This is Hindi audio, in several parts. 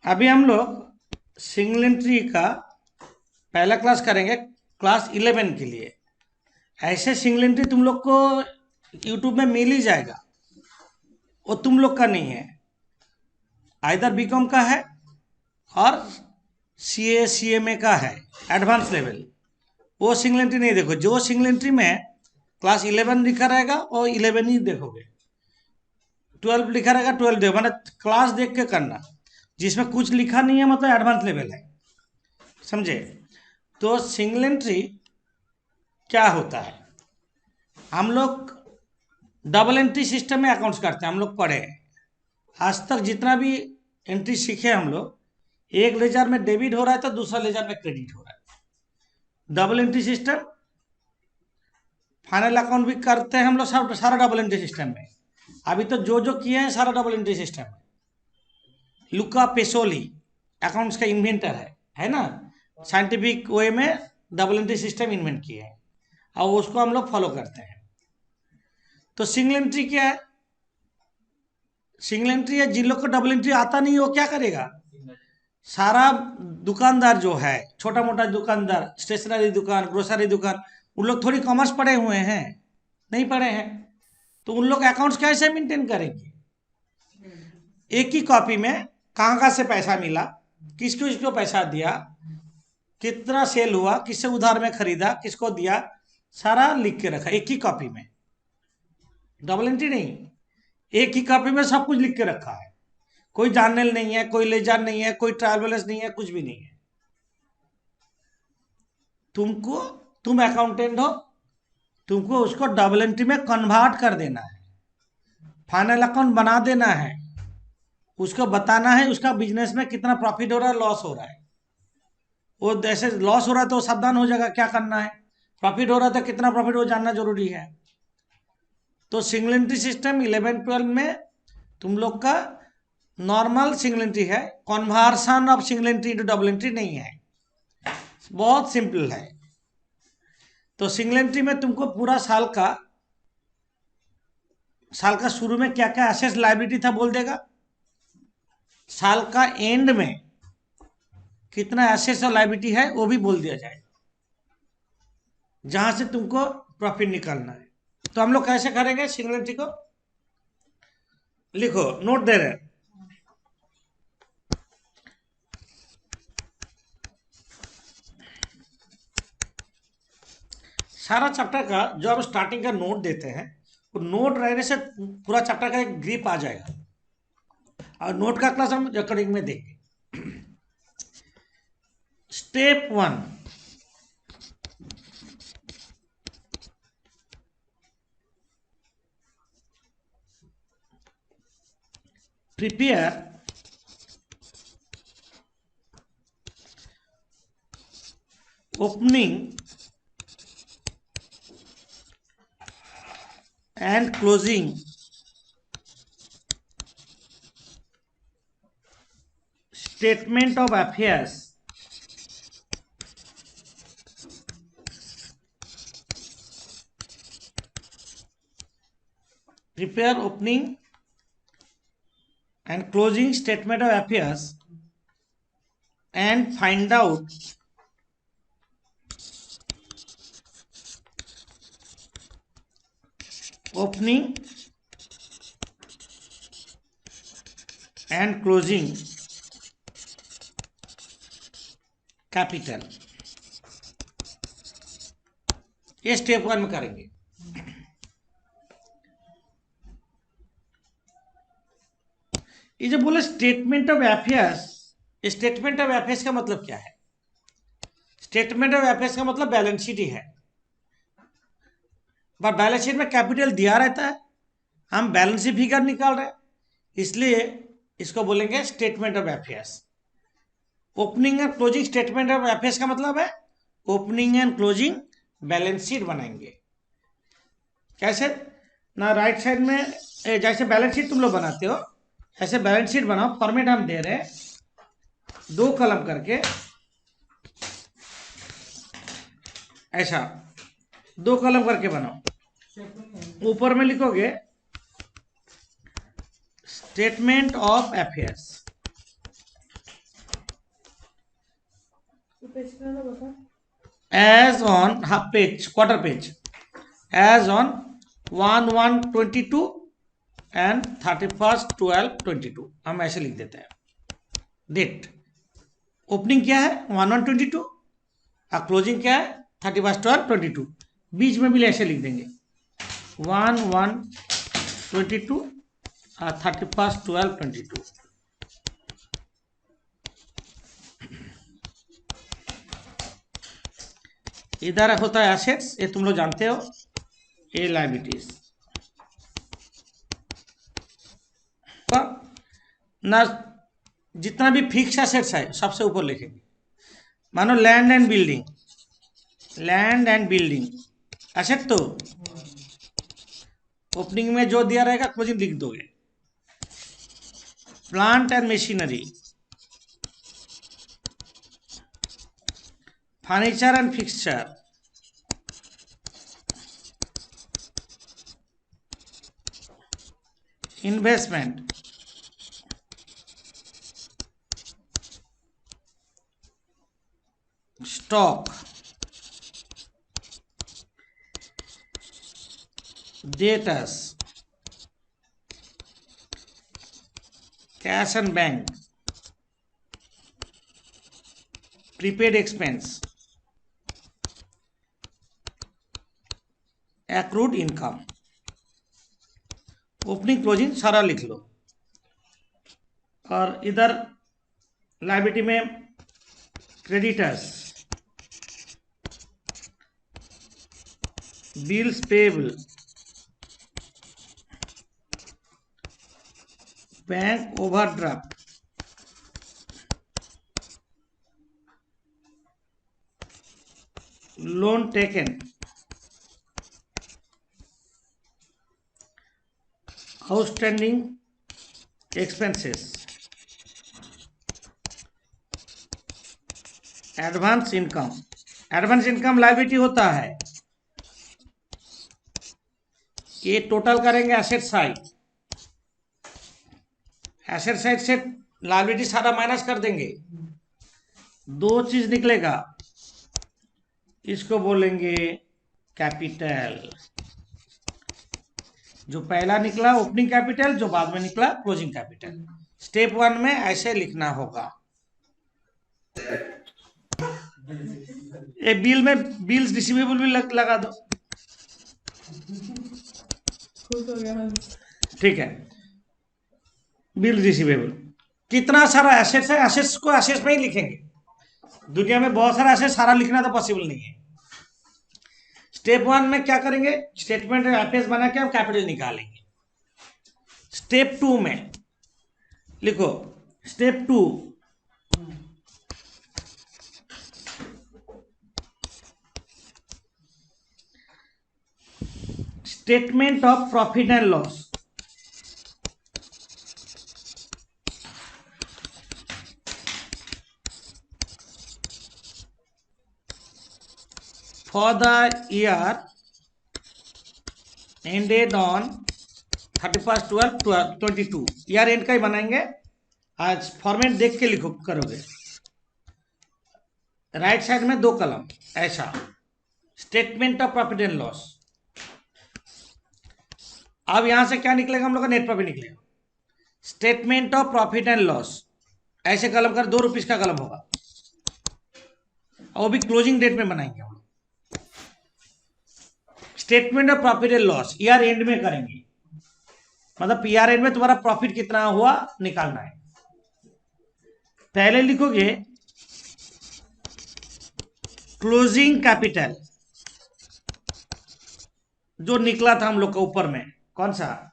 अभी हम लोग सिंगल एंट्री का पहला क्लास करेंगे क्लास 11 के लिए। ऐसे सिंगल एंट्री तुम लोग को यूट्यूब में मिल ही जाएगा, वो तुम लोग का नहीं है, आइदर बीकॉम का है और सीए सीएमए का है एडवांस लेवल। वो सिंगल एंट्री नहीं देखो, जो सिंगल एंट्री में क्लास 11 लिखा रहेगा वो 11 ही देखोगे, 12 लिखा रहेगा 12 देखो, मतलब क्लास देख के करना। जिसमें कुछ लिखा नहीं है मतलब एडवांस लेवल है, समझे। तो सिंगल एंट्री क्या होता है, हम लोग डबल एंट्री सिस्टम में अकाउंट्स करते हैं, हम लोग पढ़े हैं। आज तक जितना भी एंट्री सीखे हम लोग, एक लेजर में डेबिट हो रहा है तो दूसरा लेजर में क्रेडिट हो रहा है। Double entry system final account भी करते हैं हम लोग, सब सारा डबल एंट्री सिस्टम में। अभी तो जो जो किए हैं सारा डबल एंट्री सिस्टम है। लुका पेसोली अकाउंट्स का इन्वेंटर है ना, साइंटिफिक वे में डबल एंट्री सिस्टम इन्वेंट किए हैं और उसको हम लोग फॉलो करते हैं। तो सिंगल एंट्री क्या है, सिंगल एंट्री है जिन लोग को डबल एंट्री आता नहीं वो क्या करेगा, सारा दुकानदार जो है, छोटा मोटा दुकानदार, स्टेशनरी दुकान, ग्रोसरी दुकान, उन लोग थोड़ी कॉमर्स पढ़े हुए हैं, नहीं पढ़े हैं, तो उन लोग अकाउंट्स कैसे मेंटेन करेंगे। एक ही कॉपी में कहाँ कहाँ से पैसा मिला, किसको किसको पैसा दिया, कितना सेल हुआ, किससे उधार में खरीदा, किसको दिया, सारा लिख के रखा एक ही कॉपी में। डबल एंट्री नहीं, एक ही कॉपी में सब कुछ लिख के रखा है। कोई जर्नल नहीं है, कोई लेजर नहीं है, कोई ट्रायल बैलेंस नहीं है, कुछ भी नहीं है। तुम अकाउंटेंट हो, तुमको उसको डबल एंट्री में कन्वर्ट कर देना है, फाइनल अकाउंट बना देना है, उसको बताना है उसका बिजनेस में कितना प्रॉफिट हो रहा है, लॉस हो रहा है। वो जैसे लॉस हो रहा है तो सावधान हो जाएगा क्या करना है, प्रॉफिट हो रहा था कितना प्रॉफिट वो जानना जरूरी है। तो सिंगल एंट्री सिस्टम 11-12 में तुम लोग का नॉर्मल सिंगल एंट्री है, conversion of single entry to double entry नहीं है, बहुत सिंपल है। तो सिंगल एंट्री में तुमको पूरा साल का शुरू में क्या क्या एसेट्स लायबिलिटी था बोल देगा, साल का एंड में कितना एसेट्स और लायबिलिटी है वो भी बोल दिया जाएगा, जहां से तुमको प्रॉफिट निकालना है। तो हम लोग कैसे करेंगे सिंगल एंट्री को, लिखो, नोट दे रहे हैं। सारा चैप्टर का जो हम स्टार्टिंग का नोट देते हैं, वो नोट रहने से पूरा चैप्टर का एक ग्रिप आ जाएगा, और नोट का क्लास हम रिकॉर्डिंग में देंगे। Step 1, prepare opening and closing statement of affairs prepare opening and closing statement of affairs and find out opening and closing capital. ये स्टेप 1 में करेंगे। ये जो बोले statement of affairs, statement of affairs का मतलब क्या है, स्टेटमेंट ऑफ अफेयर्स का मतलब बैलेंस शीट ही है, पर बैलेंस शीट में कैपिटल दिया रहता है, हम बैलेंस शीट फिगर निकाल रहे हैं, इसलिए इसको बोलेंगे statement of affairs. Opening and closing statement of affairs का मतलब है opening and closing balance sheet बनाएंगे। कैसे ना, राइट साइड में जैसे बैलेंस शीट तुम लोग बनाते हो ऐसे बैलेंस शीट बनाओ, फॉर्मेट हम दे रहे हैं 2 कॉलम करके, ऐसा 2 कॉलम करके बनाओ। ऊपर में लिखोगे statement of affairs, as on half page, quarter page, as on 1/1/22 and 31/12/22, हम ऐसे लिख देते हैं. डेट ओपनिंग क्या है 1/1/22 और क्लोजिंग क्या है 31/12/22. बीच में भी ऐसे लिख देंगे 1/1/22 और 31/12/22. इधर होता है एसेट्स, ये तुम लोग जानते हो. ये लायबिलिटीज ना, जितना भी फिक्स एसेट्स है सबसे ऊपर लिखेंगे. मानो land and building, land and building asset तो ओपनिंग में जो दिया रहेगा क्लोजिंग लिख दोगे. Plant and machinery, furniture and fixture, investment, stock, debtors, cash and bank, prepaid expense, accrued income. Opening closing सारा लिख लो. और इधर लायबिलिटी में creditors, bills payable, bank overdraft, loan taken, outstanding expenses, advance income. Advance income liability होता है. ये टोटल करेंगे एसेट साइड, एसेट साइड से लायबिलिटी सारा माइनस कर देंगे. दो चीज निकलेगा, इसको बोलेंगे कैपिटल. जो पहला निकला ओपनिंग कैपिटल, जो बाद में निकला क्लोजिंग कैपिटल. स्टेप 1 में ऐसे लिखना होगा. एक बिल में बिल्स रिसीवेबल भी लगा दो. ठीक है. बिल रिसीवेबल, कितना सारा एसेट्स है, एसेट्स को एसेट्स में ही लिखेंगे. दुनिया में बहुत सारा एसेट सारा लिखना तो पॉसिबल नहीं है. स्टेप 1 में क्या करेंगे, स्टेटमेंट एफएस बना के हम कैपिटल निकालेंगे. स्टेप 2 में लिखो, step 2 statement of profit and loss. For the year ended on 31/12/22, year and का ही बनाएंगे. आज फॉर्मेट देख के लिखो करोगे. राइट साइड में 2 कलम ऐसा, statement of profit and loss. अब यहां से क्या निकलेगा हम लोग का, नेट प्रॉफिट निकलेगा. Statement of profit and loss ऐसे कलम कर, 2 रुपीज का कलम होगा. और वो भी क्लोजिंग डेट में बनाएंगे हम लोग. Statement of profit and loss year and में करेंगे, मतलब ईयर एंड में तुम्हारा प्रॉफिट कितना हुआ निकालना है. पहले लिखोगे क्लोजिंग कैपिटल, जो निकला था हम लोग का ऊपर में, कौन सा,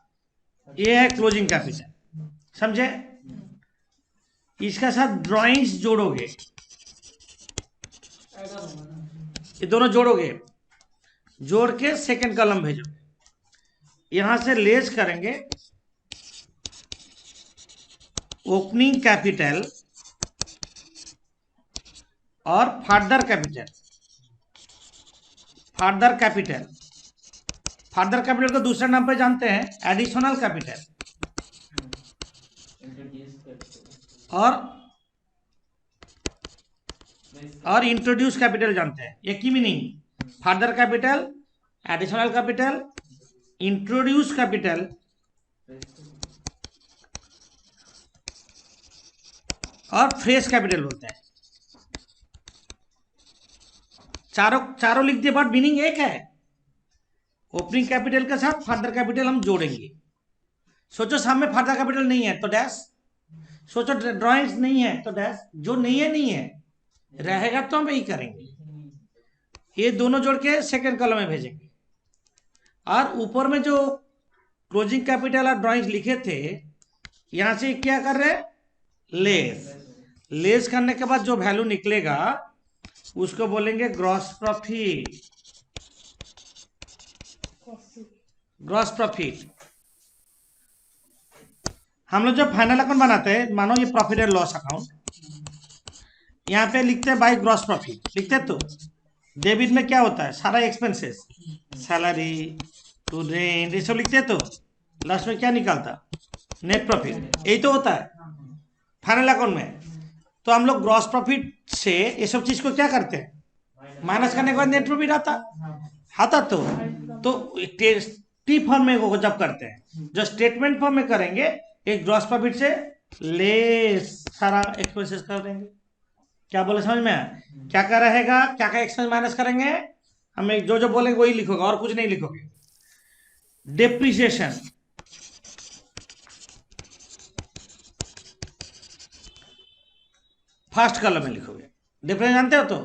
ये है क्लोजिंग कैपिटल. समझे. इसका साथ ड्राइंग्स जोड़ोगे, ये दोनों जोड़ोगे, जोड़ के सेकंड कॉलम भेजोगे. यहां से लेस करेंगे ओपनिंग कैपिटल और further capital. Further capital, further capital को दूसरे नाम पे जानते हैं एडिशनल कैपिटल. और और इंट्रोड्यूस कैपिटल जानते हैं, एक ही meaning, further capital, additional capital, introduce capital और फ्रेश कैपिटल बोलते हैं। चारों लिख दिए, बट मीनिंग एक है। ओपनिंग कैपिटल के साथ फर्दर कैपिटल हम जोड़ेंगे। सोचो सामने फर्दर कैपिटल नहीं है तो डैश, सोचो ड्राइंग्स नहीं है तो डैश, जो नहीं है नहीं है, रहेगा तो हम यही करेंगे। ये दोनों जोड़ के सेकेंड कॉलम में भेजेंगे। और ऊपर में जो क्लोजिंग कैपिटल और ड्राइंग्स लिखे थे, यहां से क्या कर रहे हैं, लेस करने के बाद जो वैल्यू निकलेगा उसको बोलेंगे ग्रॉस प्रॉफिट। ग्रॉस प्रॉफिट हम लोग जब फाइनल अकाउंट बनाते हैं, मानो ये प्रॉफिट एंड लॉस अकाउंट, यहाँ पे लिखते हैं बाय ग्रॉस प्रॉफिट, लिखते हैं तो डेबिट में क्या होता है, सारा एक्सपेंसेस, सैलरी टू रेंट, ये सब लिखते हैं, तो लास्ट में क्या निकलता, नेट प्रॉफिट, यही तो होता है फाइनल अकाउंट में। तो हम लोग ग्रॉस प्रॉफिट से ये सब चीज को क्या करते हैं, माइनस करने के बाद नेट प्रॉफिट आता तो टी फॉर्म में वो जब करते हैं, जो स्टेटमेंट फॉर्म में करेंगे, एक ग्रॉस प्रॉफिट से लेस सारा एक्सपेंसेस कर देंगे। क्या बोले समझ में आया? क्या क्या रहेगा, क्या क्या एक्सपेंस माइनस करेंगे, हमें जो जो बोलेंगे वही लिखोगे और कुछ नहीं लिखोगे। डेप्रिसिएशन, फर्स्ट कॉलम में लिखोगे। डेप्रिसिएशन जानते हो तो,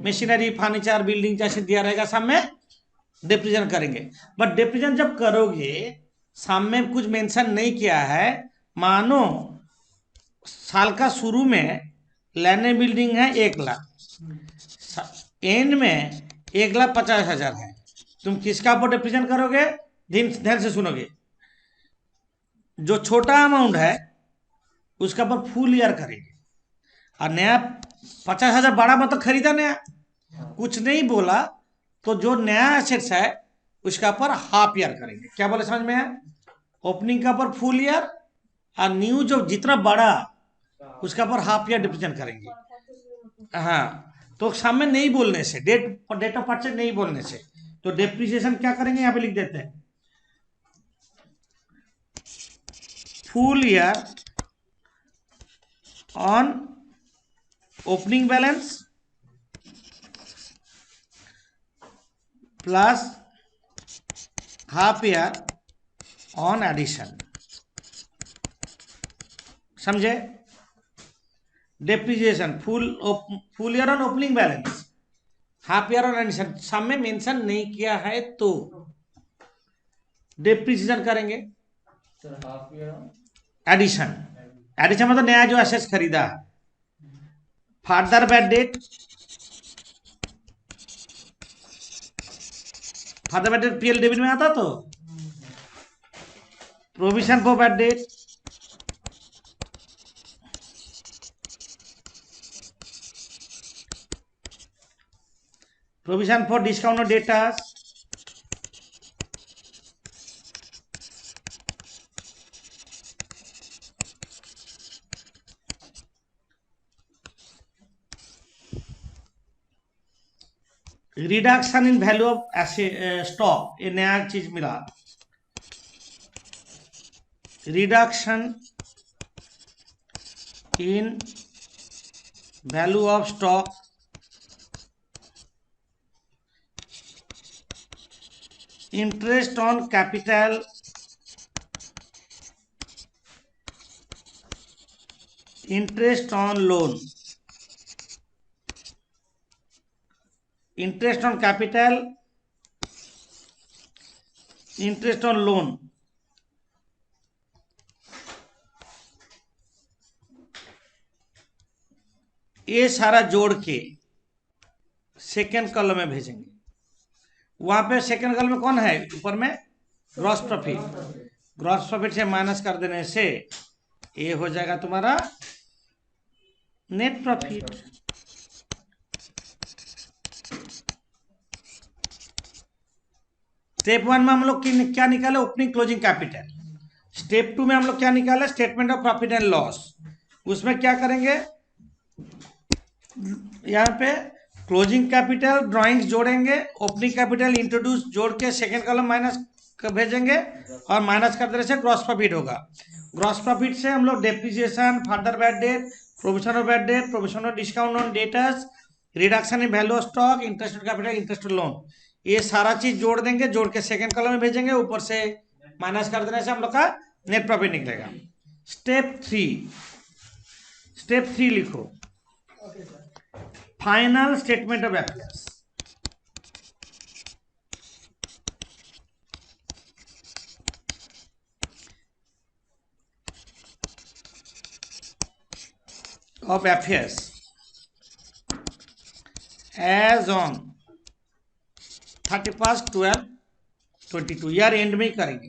मशीनरी, फर्नीचर, बिल्डिंग जैसे दिया रहेगा सब में डेप्रिसिएशन करेंगे। बट डेप्रिसिएशन जब करोगे, सामने कुछ मेंशन नहीं किया है, मानो साल का शुरू में लैंड बिल्डिंग है 1 लाख, एंड में 1,50,000 है, तुम किसका ऊपर डेप्रिसिएशन करोगे, ध्यान से सुनोगे, जो छोटा अमाउंट है उसका ऊपर फुल ईयर करेंगे। और नया 50,000 बड़ा मतलब खरीदा नया, कुछ नहीं बोला तो जो नया एसेट्स है उसका पर हाफ ईयर करेंगे। क्या बोले समझ में है? ओपनिंग का पर फुल ईयर और न्यू जो जितना बड़ा उसका पर हाफ ईयर डिप्रेशन करेंगे। हाँ, तो सामने नहीं बोलने से, डेट ऑफ परचेज नहीं बोलने से, तो डेप्रिसिएशन क्या करेंगे, यहां पे लिख देते हैं full year on opening balance plus half year on addition. समझे? Depreciation full year on opening balance, half year on addition, सामने मेंशन नहीं किया है तो डेप्रिसिएशन करेंगे। एडिशन, एडिशन मतलब नया जो एसेट्स खरीदा। Further bad debt, further bad debt PL debit में आता तो provision for bad debt, provision for discount data, reduction in value of stock, ये नया चीज मिला, reduction in value of stock, interest on capital, interest on loan, interest on capital, interest on loan, ये सारा जोड़ के सेकेंड कॉलम में भेजेंगे। वहां पे सेकेंड कॉलम में कौन है, ऊपर में ग्रॉस प्रॉफिट, ग्रॉस प्रॉफिट से माइनस कर देने से ये हो जाएगा तुम्हारा नेट प्रॉफिट। स्टेप 1 में हम लोग क्या निकाले, ओपनिंग क्लोजिंग कैपिटल। स्टेप 2 में हम लोग क्या निकाले, statement of profit and loss. उसमें क्या करेंगे, यहाँ पे क्लोजिंग कैपिटल ड्राइंग्स जोड़ेंगे, ओपनिंग कैपिटल इंट्रोड्यूस जोड़ के सेकेंड कॉलम माइनस भेजेंगे और माइनस कर देने से ग्रॉस प्रॉफिट होगा। ग्रॉस प्रॉफिट से हम लोग depreciation, further bad debt, provision of bad debt, provision of discount on debtors, reduction in value of stock, interest on capital, interest on loan, ये सारा चीज जोड़ देंगे, जोड़ के सेकेंड कॉलम में भेजेंगे, ऊपर से माइनस कर देने से हम लोग का नेट प्रॉफिट निकलेगा। स्टेप थ्री लिखो, final statement of affairs. of affairs as on 31/12/22 year and में ही करेंगे।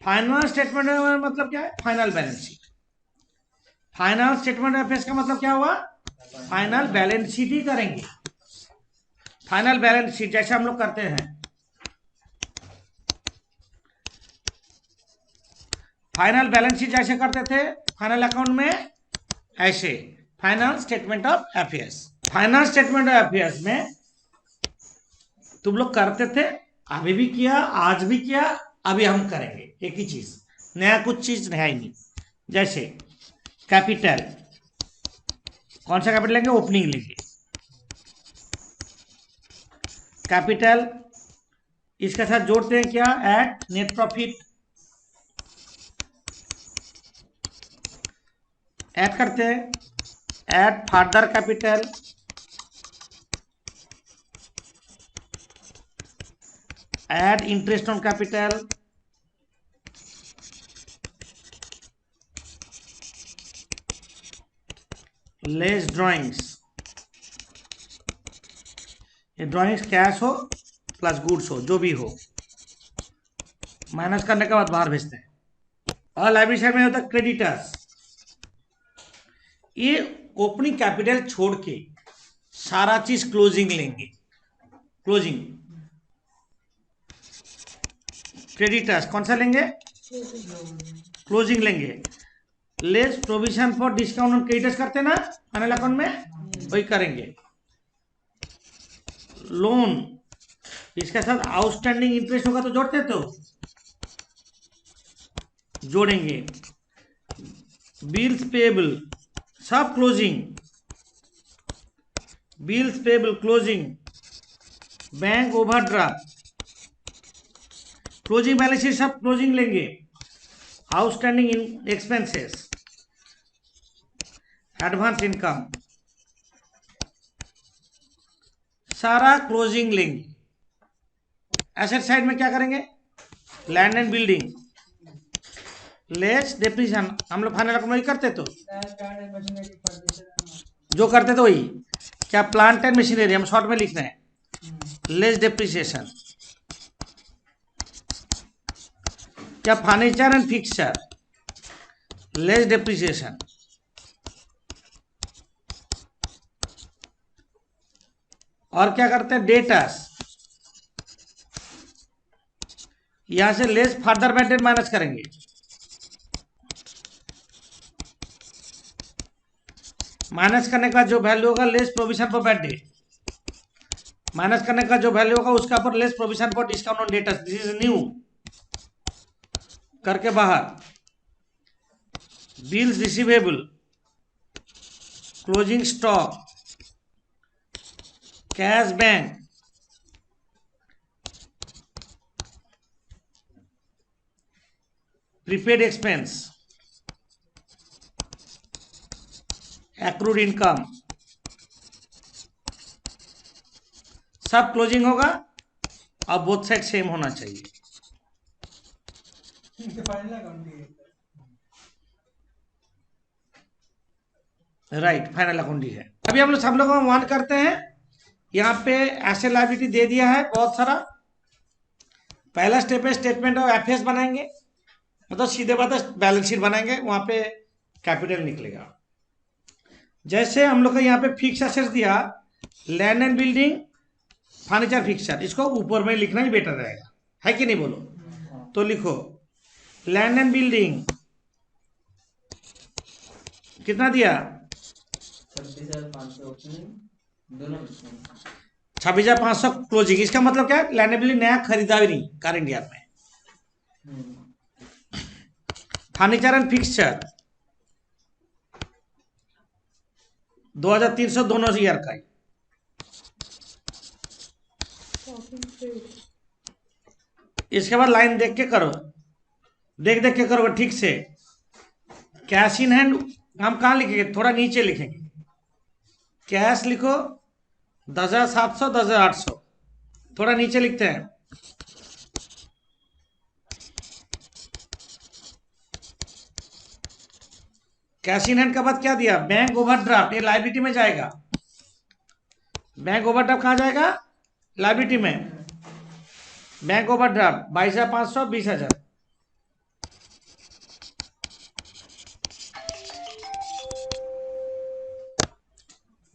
फाइनल स्टेटमेंट मतलब क्या है? Final balance sheet. Final statement of affairs का मतलब क्या हुआ? फाइनल बैलेंस शीट ही करेंगे। फाइनल बैलेंस शीट जैसे हम लोग करते हैं, फाइनल बैलेंस शीट जैसे करते थे फाइनल अकाउंट में, ऐसे final statement of affairs. Final statement of affairs में तुम लोग करते थे, अभी भी किया, आज भी किया, अभी हम करेंगे एक ही चीज, नया कुछ चीज है ही नहीं। जैसे कैपिटल, कौन सा कैपिटल लेंगे? ओपनिंग लेंगे। कैपिटल इसके साथ जोड़ते हैं क्या? एट नेट प्रॉफिट, ऐड करते हैं at further capital, add interest on capital, less drawings. ये ड्राइंग्स कैश हो प्लस गुड्स हो, जो भी हो, माइनस करने के बाद बाहर भेजते हैं। और लाइब्रेरी साइड में होता है क्रेडिटर्स। ये ओपनिंग कैपिटल छोड़ के सारा चीज क्लोजिंग लेंगे। क्लोजिंग क्रेडिटर्स कौन सा लेंगे? क्लोजिंग लेंगे। Less provision for discount on creditors करते ना फाइनल अकाउंट में, वही करेंगे। लोन, इसके साथ आउटस्टैंडिंग इंटरेस्ट होगा तो जोड़ते तो जोड़ेंगे। बिल्स पेबल सब closing, bills payable closing, bank overdraft, closing balance sheet सब क्लोजिंग लेंगे। आउटस्टैंडिंग एक्सपेंसेस, एडवांस इनकम, सारा क्लोजिंग लेंगे। एसेट साइड में क्या करेंगे? Land and building, less depreciation, हम लोग फाइनल अकाउंट में करते तो जो करते तो वही। क्या? प्लांट एंड मशीनरी, हम शॉर्ट में लिख रहे हैं, लेस डेप्रिसिएशन। क्या? Furniture and fixture, less depreciation. और क्या करते हैं? डेटर्स, यहां से less further bad debt minus करेंगे। माइनस करने का जो वैल्यू होगा less provision for bad debt, minus करने का जो वैल्यू होगा उसका पर less provision for discount on debtors, this is new करके बाहर। Bills receivable, closing stock, cash bank, prepaid expense, accrued income, सब क्लोजिंग होगा और बोथ साइड सेम होना चाहिए। राइट, फाइनल अकाउंट ही है। अभी हम लोग सब लोग वन करते हैं। यहाँ पे एसेट लायबिलिटी दे दिया है बहुत सारा। पहला स्टेप है स्टेटमेंट ऑफ अफेयर्स बनाएंगे, मतलब सीधे बात है बैलेंस शीट बनाएंगे, वहां पे कैपिटल निकलेगा। जैसे हम लोग का यहाँ पे फिक्स एसेट्स दिया, land and building, furniture, fixture, इसको ऊपर में लिखना ही बेटर रहेगा, है कि नहीं बोलो? तो लिखो लैंड एंड बिल्डिंग कितना दिया? 26,500 क्लोजिंग। इसका मतलब क्या है, लैंडेबिलिटी नया खरीदा भी नहीं कार इंडिया में। फर्नीचर एंड फिक्सचर 2,300 दोनों ईयर का ही। इसके बाद लाइन देख के करो, देख देख के करोगे ठीक से। कैश इन हैंड हम कहाँ लिखेंगे, थोड़ा नीचे लिखेंगे। कैश लिखो 10,700 10,800, थोड़ा नीचे लिखते हैं। कैश इन हैंड के बाद क्या दिया, बैंक ओवरड्राफ्ट, ये लायबिलिटी में जाएगा। बैंक ओवरड्राफ्ट कहाँ जाएगा, लायबिलिटी में। Bank overdraft 22,500 20,000।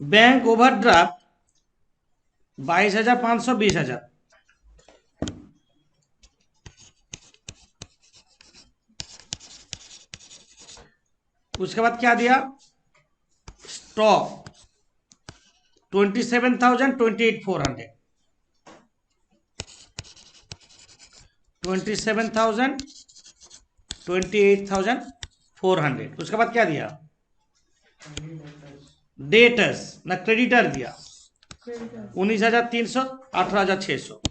Bank overdraft 22,500 20,000। उसके बाद क्या दिया, स्टॉक 27,000 28,400, 27,000 28,400। उसके बाद क्या दिया, डेटर्स ना क्रेडिटर दिया 19,300 18,600।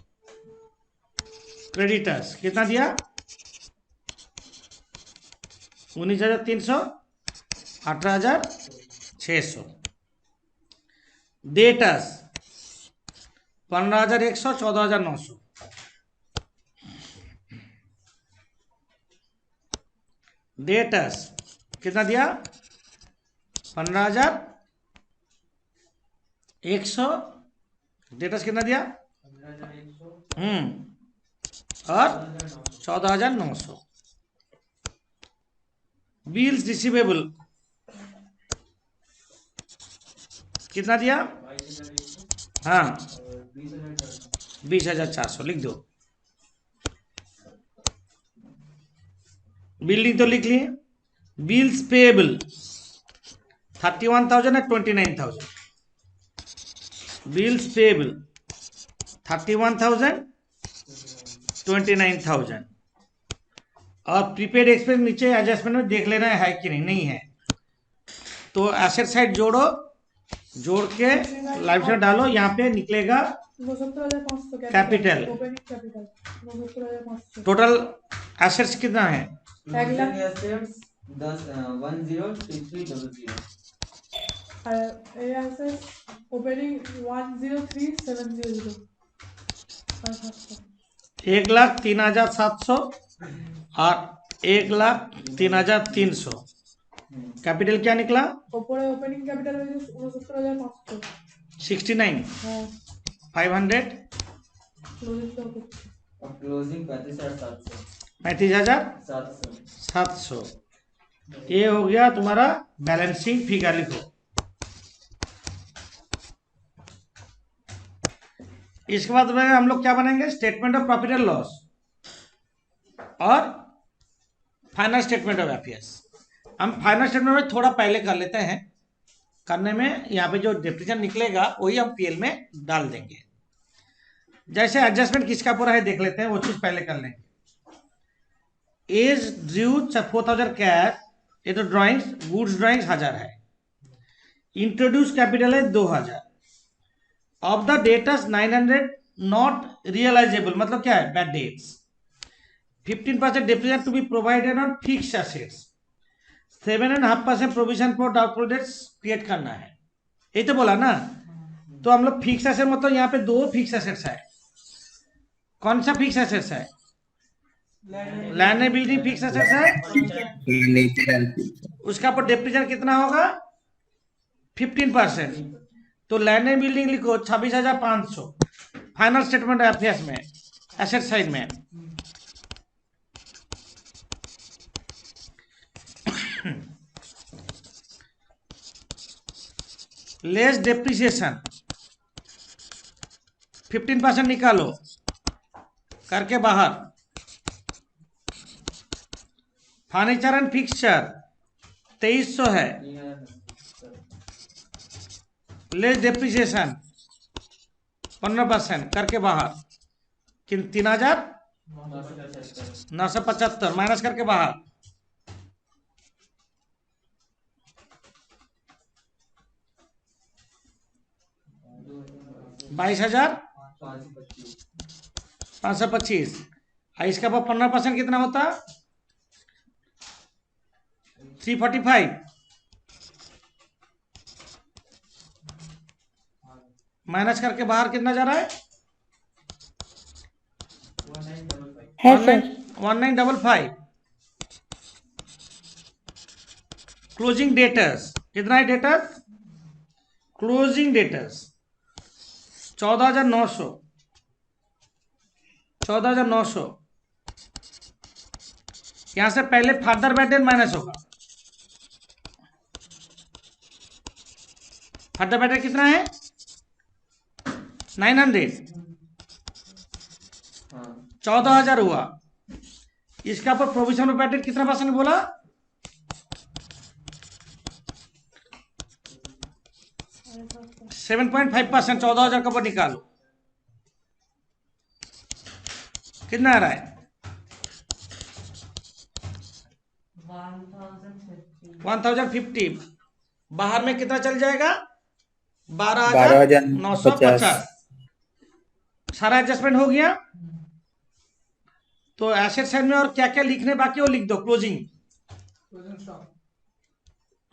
क्रेडिटर्स कितना दिया, 19,300 18,600। डेटर्स 15,100 14,900। डेटर्स कितना दिया, 15,100। डेटर्स कितना दिया, और 14,900। बिल्स रिसीवेबल कितना दिया, हाँ 20,400 लिख दो। बिल्डिंग तो लिख लिए। बिल्स पेएबल 31,000 और 29,000। Bills payable 31,000 29,000। और प्रीपेड एक्सपेंस नीचे एडजस्टमेंट में देख लेना है कि नहीं, नहीं है तो एसेट साइड जोड़ो, जोड़ के लाइफ में डालो, यहाँ पे निकलेगा कैपिटल। टोटल एसेट्स कितना है, 1,03,700 और 1,03,300। कैपिटल क्या निकला, ओपनिंग कैपिटल 69,500। क्लोजिंग 35,700। ये हो गया तुम्हारा बैलेंसिंग फिगर। लिखो इसके बाद में हम लोग क्या बनाएंगे, statement of profit and loss और फाइनल स्टेटमेंट ऑफ अफेयर्स। हम फाइनल स्टेटमेंट में थोड़ा पहले कर लेते हैं, करने में यहाँ पे जो डिप्रेशन निकलेगा वही हम पीएल में डाल देंगे। जैसे एडजस्टमेंट किसका पूरा है देख लेते हैं, वो चीज पहले कर लेंगे। एज ड्यू 4,000 कैश, ये तो ड्राइंग्स, गुड्स ड्राइंग्स 1,000 है। इंट्रोड्यूस कैपिटल है 2,000। Of the debtors 900 not realisable, मतलब क्या है, bad debts. 15% depreciation to be provided on fixed assets. 7.5% provision for doubtful debts create करना है, यही तो बोला ना। तो हम लोग फिक्स एसेट मतलब यहाँ पे 2 फिक्स एसेट्स है। कौन सा फिक्स एसेट्स है, land and building fix assets है। उसका पर डिप्रेशन कितना होगा, 15%। तो लैंड एंड बिल्डिंग लिखो 26,500 फाइनल स्टेटमेंट अफेयर्स में, एसेट साइड में। लेस डेप्रिसिएशन 15% निकालो करके बाहर। फर्नीचर एंड फिक्सचर 2,300 है, लेस डेप्रिसिएशन 15% करके बाहर 3,975 माइनस करके बाहर 22,525। इसका पर 15% कितना होता? 345 माइनस करके बाहर कितना जा रहा है? है सर। 1955। क्लोजिंग डेटर्स कितना है? Debtors closing debtors 14,900 14,900। यहां से पहले फादर बैटेन माइनस होगा। फादर बैटेन कितना है? 900। 14,000 हुआ। इसका पर प्रोविजन बैटेन कितना परसेंट बोला? 7.5%। 14,000 का पर निकालो कितना आ रहा है? 1,050। बाहर में कितना चल जाएगा? 12,950। सारा एडजस्टमेंट हो गया। तो एसेट साइड में और क्या क्या लिखने बाकी है वो लिख दो।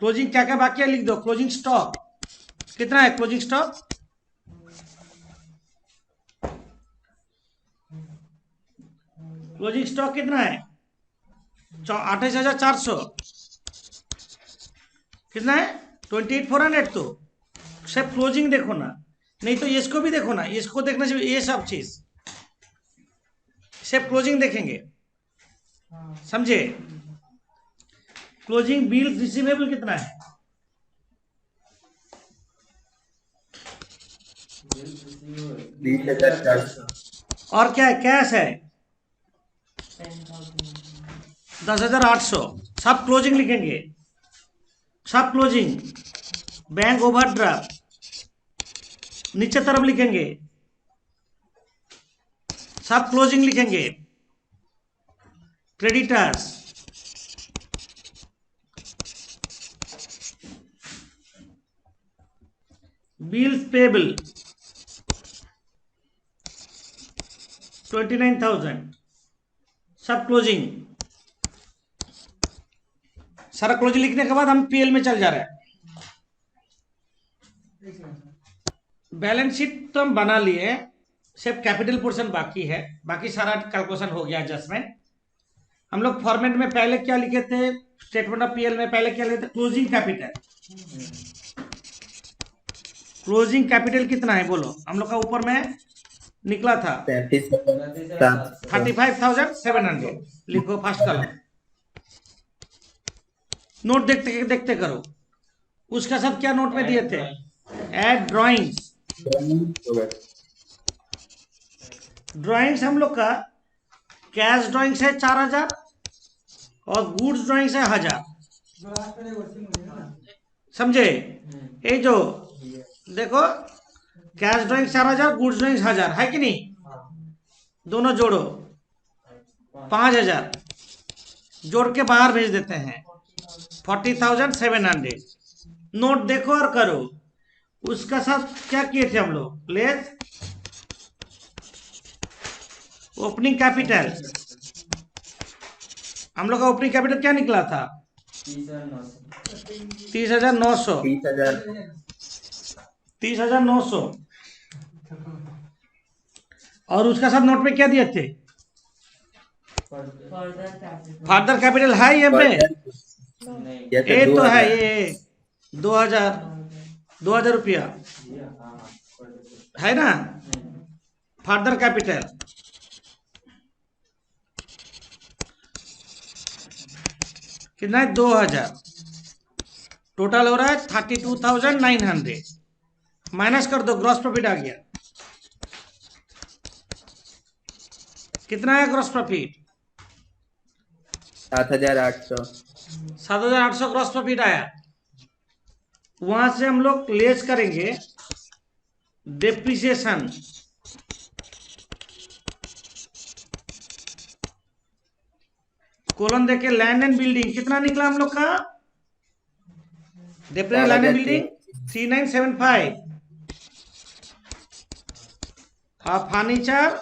क्लोजिंग क्या क्या बाकी है लिख दो। क्लोजिंग स्टॉक कितना है? क्लोजिंग स्टॉक कितना है? 28,400। कितना है? 28,400। तो सिर्फ क्लोजिंग देखो ना, नहीं तो इसको भी देखो ना। इसको देखना चाहिए ये सब चीज। सिर्फ क्लोजिंग देखेंगे, समझे? क्लोजिंग बिल रिसीवेबल कितना है? और क्या है? कैश है 10,800। सब क्लोजिंग लिखेंगे, सब क्लोजिंग। बैंक ओवरड्राफ्ट नीचे तरफ लिखेंगे, सब क्लोजिंग लिखेंगे। क्रेडिटर्स बिल्स पेबल 29,000 सब क्लोजिंग। सारा क्लोजिंग लिखने के बाद हम पीएल में चल जा रहे हैं। बैलेंस शीट तो हम बना लिए, सिर्फ कैपिटल पोर्शन बाकी है। बाकी सारा कैलकुलेशन हो गया, एडजस्टमेंट। हम लोग फॉर्मेट में पहले क्या लिखे थे? स्टेटमेंट ऑफ पीएल में पहले क्या लिखे थे? Closing capital. क्लोजिंग कैपिटल कितना है बोलो? हम लोग का ऊपर में निकला था 35,700। लिखो फर्स्ट कॉलम। नोट देखते देखते करो। उसका सब क्या नोट में दिए थे? Add drawings. ड्राइंग्स हम लोग का कैश ड्राइंग्स है 4,000 और गुड्स ड्राइंग्स है 1,000। समझे? ये जो देखो, कैश ड्राइंग 4,000, गुड्स ड्राइंग 1,000 है कि नहीं? दोनों जोड़ो 5,000 जोड़ के बाहर भेज देते हैं 40,700। नोट देखो और करो। उसका साथ क्या किए थे हम लोग? Less opening capital. हम लोग का ओपनिंग कैपिटल क्या निकला था? 30,900। 30,900। और उसका सब नोट में क्या दिए थे? फर्दर कैपिटल है ये पे? ये तो है, ये 2,000 रुपया है ना? फर्दर कैपिटल कितना है? 2,000। टोटल हो रहा है 32,900। माइनस कर दो, ग्रॉस प्रॉफिट आ गया। कितना है ग्रॉस प्रॉफिट? 7,800। 7,800 ग्रॉस प्रॉफिट आया। वहां से हम लोग लेस करेंगे डेप्रिसिएशन, कोलन देके लैंड एंड बिल्डिंग कितना निकला हम लोग का, डेप्रिसिएशन लैंड एंड बिल्डिंग 3975, और फर्नीचर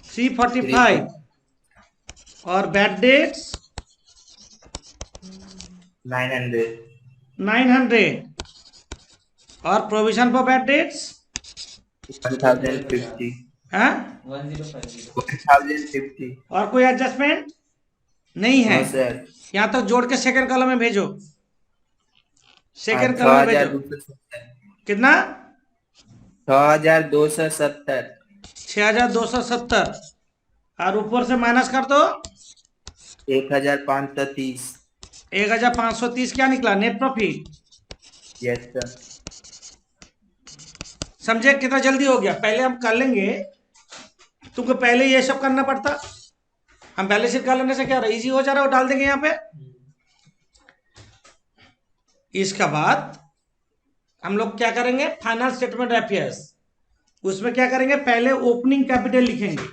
345, और बैड डेट्स 900, और प्रोविजन फॉर बैड डेट्स 1050. हाँ, 1050. और कोई एडजस्टमेंट नहीं है? No sir. यहाँ तक जोड़ के सेकंड कॉलम में भेजो, सेकंड कॉलम में भेजो। 6270. कितना? 6270. 6270, और ऊपर से माइनस कर दो 1530. 1530 क्या निकला? Net profit. Yes sir. समझे कितना जल्दी हो गया? पहले हम कर लेंगे, तुमको पहले ये सब करना पड़ता, हम बैलेंस शीट कर लेने से क्या रहा, इजी हो जा रहा है, वो डाल देंगे यहाँ पे। इसके बाद हम लोग क्या करेंगे, फाइनल स्टेटमेंट अफेयर्स, उसमें क्या करेंगे, पहले ओपनिंग कैपिटल लिखेंगे।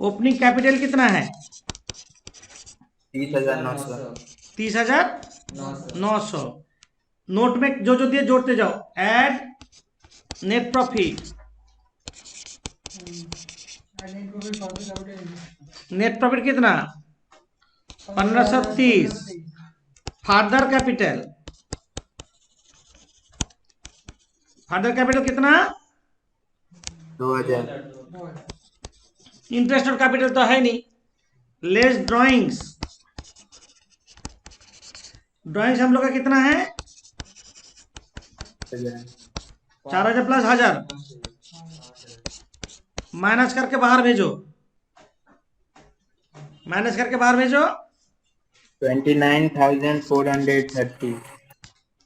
ओपनिंग कैपिटल कितना है? 30,900. 30,900। नोट में जो जो दिए जोड़ते जाओ, add net profit, net profit कितना? 1530, फादर कैपिटल, फादर कैपिटल कितना? 2000. इंटरेस्ट और कैपिटल तो है नहीं, लेस ड्राइंग्स, ड्राइंग्स हम लोग का कितना है? 4000 प्लस 1000, माइनस करके बाहर भेजो, माइनस करके बाहर भेजो। 29,430.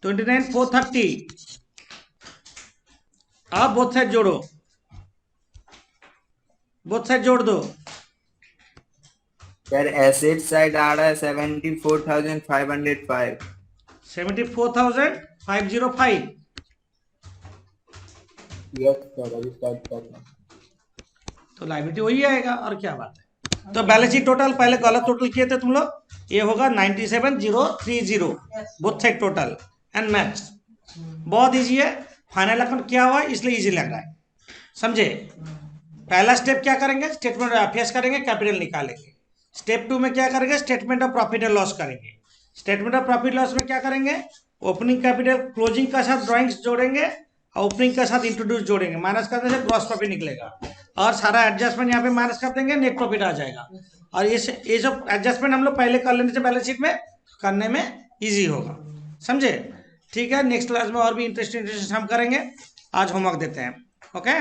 29,430। अब बोथ साइड जोड़ो, बोथ साइड जोड़ दो। सर एसेट साइड आ रहा है 74,505. 74,505। यस सर, अभी स्टार्ट कर रहा हूं. तो लाइबिलिटी वही आएगा, और क्या बात है। तो बैलेंस शीट टोटल पहले गलत टोटल किए थे तुम लोग, ये होगा 97,030, both side total and match. बहुत इजी है, फाइनल अकाउंट क्या हुआ इसलिए इजी लग रहा है, समझे। पहला स्टेप क्या करेंगे, स्टेटमेंट ऑफ अफेयर्स करेंगे, कैपिटल निकालेंगे। स्टेप 2 में क्या करेंगे, statement of profit and loss करेंगे। स्टेटमेंट ऑफ प्रॉफिट लॉस में क्या करेंगे, ओपनिंग कैपिटल क्लोजिंग का साथ ड्राइंग्स जोड़ेंगे, और ओपनिंग के साथ इंट्रोड्यूस जोड़ेंगे, माइनस करने से ग्रॉस प्रॉफिट निकलेगा, और सारा एडजस्टमेंट यहाँ पे माइनस कर देंगे, नेट प्रॉफिट आ जाएगा। और ये सब एडजस्टमेंट हम लोग पहले कर लेने से बैलेंस शीट में करने में इजी होगा, समझे। ठीक है, नेक्स्ट क्लास में और भी इंटरेस्टिंग हम करेंगे। आज होमवर्क देते हैं, ओके।